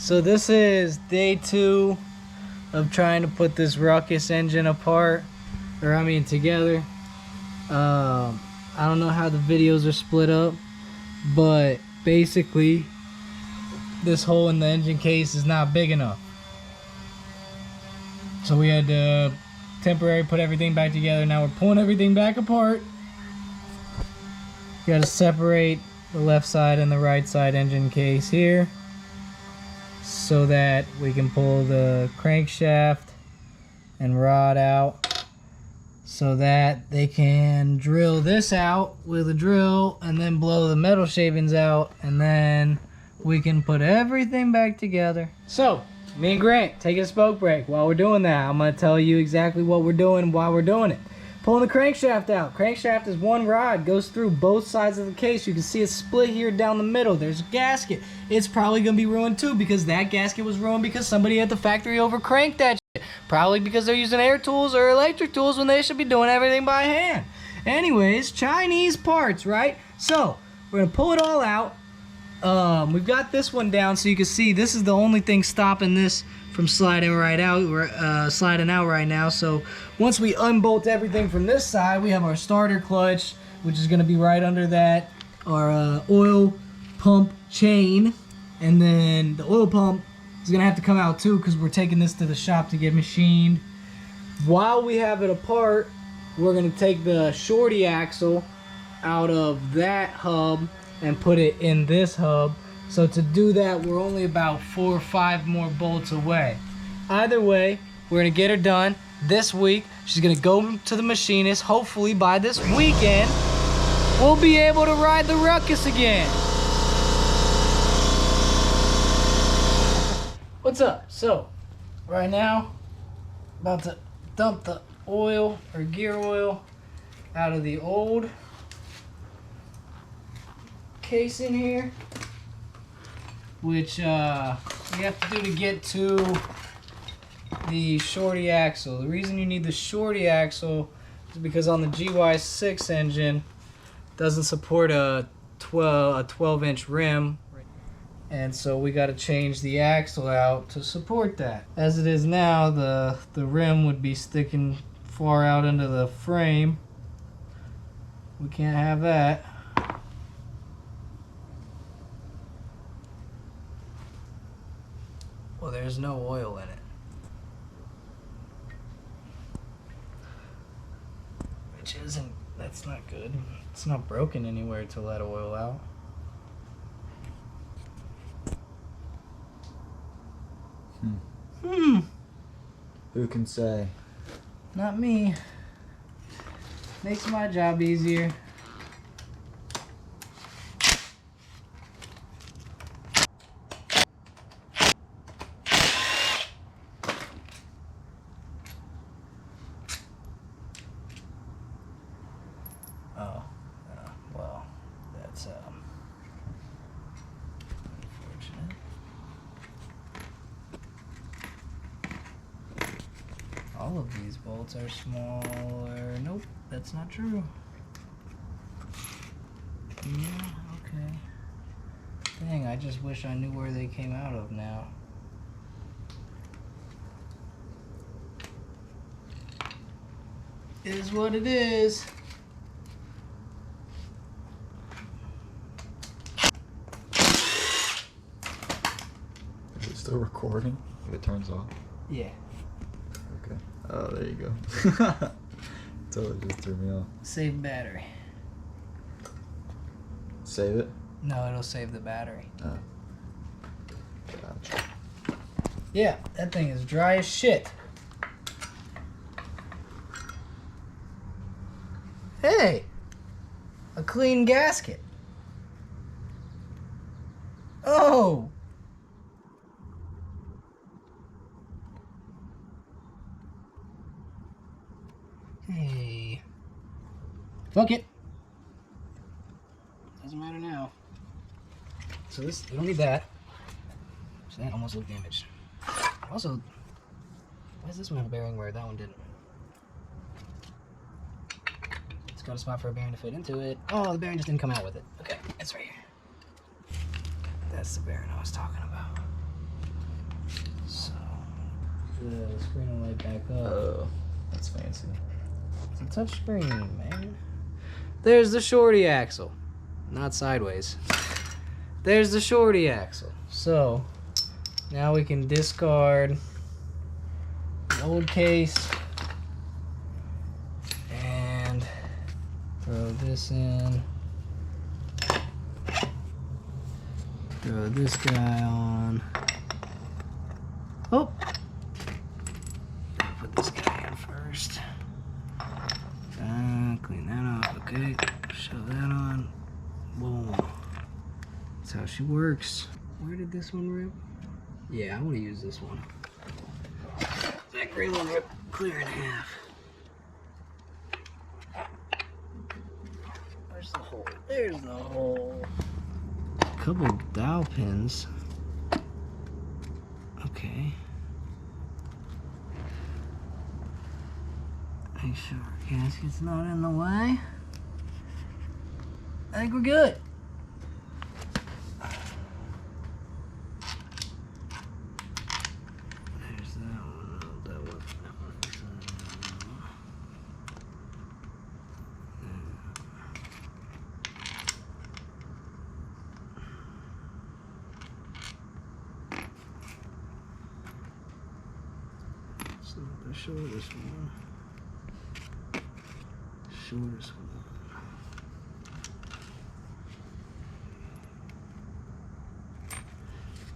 So this is day 2 of trying to put this Ruckus engine apart, or I mean together. I don't know how the videos are split up, but basically this hole in the engine case is not big enough. So we had to temporarily put everything back together. Now we're pulling everything back apart. You gotta separate the left side and the right side engine case here so that we can pull the crankshaft and rod out so that they can drill this out with a drill and then blow the metal shavings out, and then we can put everything back together. So me and Grant take a smoke break. While we're doing that, I'm going to tell you exactly what we're doing and why we're doing it. Pulling the crankshaft out. Crankshaft is one rod, goes through both sides of the case. You can see it split here down the middle. There's a gasket. It's probably going to be ruined too, because that gasket was ruined because somebody at the factory over cranked that shit. Probably because they're using air tools or electric tools when they should be doing everything by hand. Anyways, Chinese parts, right? So we're going to pull it all out. We've got this one down so you can see this is the only thing stopping this from sliding right out. We're sliding out right now. So once we unbolt everything from this side, we have our starter clutch, which is going to be right under that, our oil pump chain, and then the oil pump is going to have to come out too because we're taking this to the shop to get machined. While we have it apart, we're going to take the shorty axle out of that hub and put it in this hub. So to do that, we're only about 4 or 5 more bolts away. Either way, we're gonna get her done this week. She's gonna go to the machinist. Hopefully by this weekend, we'll be able to ride the Ruckus again. What's up? So right now, about to dump the oil or gear oil out of the old case in here, which we have to do to get to the shorty axle. The reason you need the shorty axle is because on the gy6 engine it doesn't support a 12-inch rim, and so we got to change the axle out to support that. As it is now, the rim would be sticking far out into the frame. We can't have that. Well, there's no oil in it. Which isn't, that's not good. It's not broken anywhere to let oil out. Who can say? Not me. Makes my job easier. Well, that's unfortunate. All of these bolts are smaller. Nope, that's not true. Yeah, okay. Dang, I just wish I knew where they came out of now. It is what it is. Is it still recording if it turns off? Yeah. Okay. Oh, there you go. Totally just threw me off. Save battery. Save it? No, it'll save the battery. Oh. Gotcha. Yeah, that thing is dry as shit. Hey! A clean gasket. Oh! Hey. Fuck it. Doesn't matter now. So this, we don't need that. So that almost looked damaged. Also, why does this one have a bearing where that one didn't? It's got a spot for a bearing to fit into it. Oh, the bearing just didn't come out with it. Okay, it's right here. That's the bearing I was talking about. the screen will light back up. Oh, that's fancy. It's a touch screen, man. There's the shorty axle. Not sideways. There's the shorty axle. So, now we can discard the old case and throw this in. Throw this guy on. Oh! Put this guy in first. Clean that up, okay. Shove that on. Boom. That's how she works. Where did this one rip? Yeah, I want to use this one. That green one ripped clear in half. Where's the hole? There's the hole. A couple dowel pins. Okay. Make sure our gasket's not in the way. I think we're good. There's that one. That one. It's not the shortest one. Shortest one.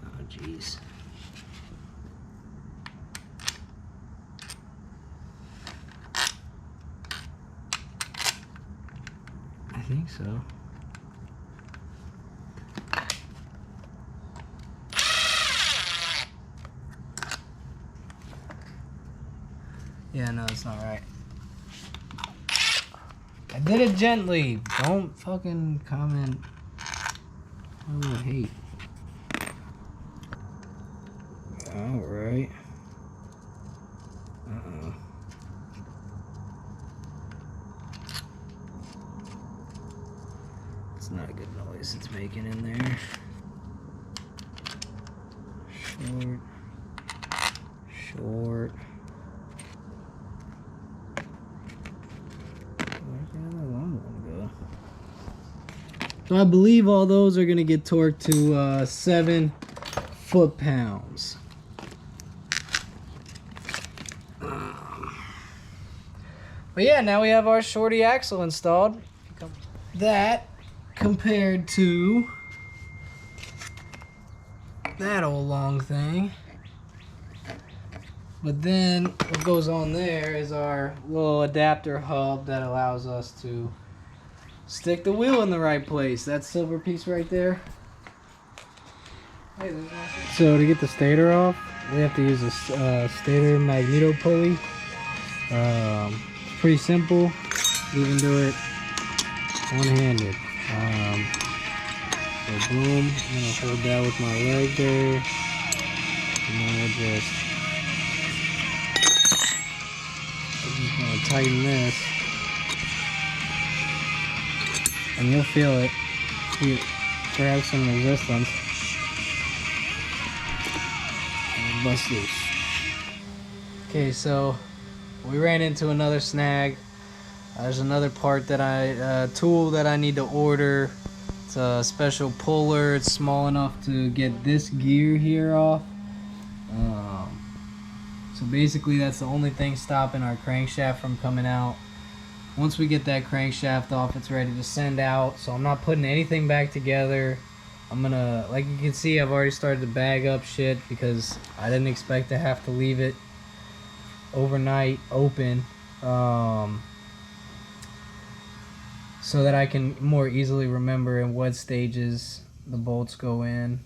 Oh jeez. I think so. Yeah, no, it's not right. I did it gently. Don't fucking comment. I would hate. Alright. Uh-oh. It's not a good noise it's making in there. Short. Short. So I believe all those are going to get torqued to 7 foot-pounds. But yeah, now we have our shorty axle installed. That compared to that old long thing. But then what goes on there is our little adapter hub that allows us to stick the wheel in the right place. That silver piece right there. So to get the stator off, we have to use a stator magneto pulley. It's pretty simple. You can do it one-handed. So boom, I'm gonna hold that with my leg there, and then we'll just tighten this. And you'll feel it. You grab some resistance and bust loose. Okay, so we ran into another snag. There's another part that tool that I need to order. It's a special puller. It's small enough to get this gear here off. So basically that's the only thing stopping our crankshaft from coming out. Once we get that crankshaft off, it's ready to send out. So I'm not putting anything back together. I'm gonna, like you can see, I've already started to bag up shit because I didn't expect to have to leave it overnight open, so that I can more easily remember in what stages the bolts go in.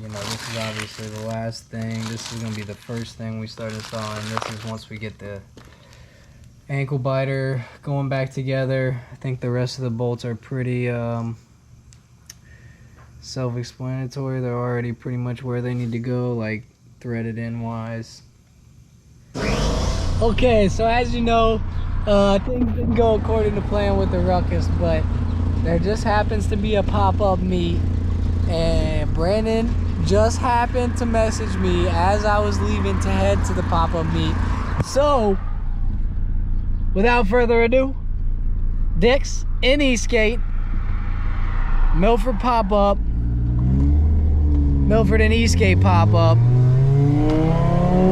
You know, this is obviously the last thing. This is gonna be the first thing we start installing. This is once we get the ankle biter going back together. I think the rest of the bolts are pretty self-explanatory. They're already pretty much where they need to go, like threaded in wise. Okay, so as you know, things didn't go according to plan with the Ruckus, but there just happens to be a pop-up meet, and Brandon just happened to message me as I was leaving to head to the pop-up meet. So, without further ado, Dick's in Eastgate, Milford pop-up, Milford and Eastgate pop-up,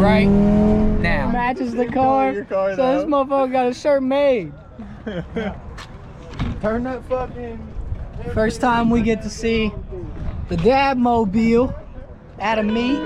right now. Matches the car, so this motherfucker got a shirt made. Turn that fucking... First time we get to see the dad mobile at a meet.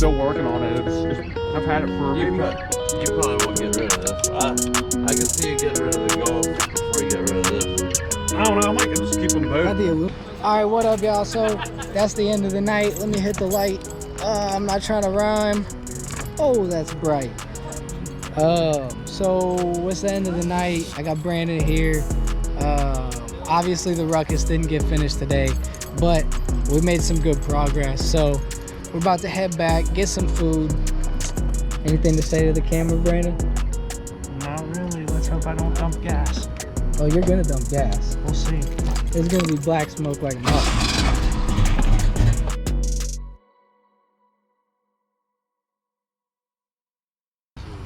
Still working on it. I've had it for maybe. You probably won't get rid of this. I can see you getting rid of the Golf before you get rid of this. I don't know. I might just keep them both. Alright, what up, y'all? So that's the end of the night. Let me hit the light. I'm not trying to rhyme. Oh, that's bright. So what's the end of the night? I got Brandon here. Obviously the Ruckus didn't get finished today, but we made some good progress. So we're about to head back, get some food. Anything to say to the camera, Brandon? Not really. Let's hope I don't dump gas. Oh, you're gonna dump gas. We'll see. There's gonna be black smoke like a muffin.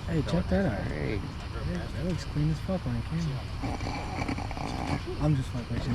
Hey, check that out. Hey, that looks clean as fuck on camera. I'm just fucking with you.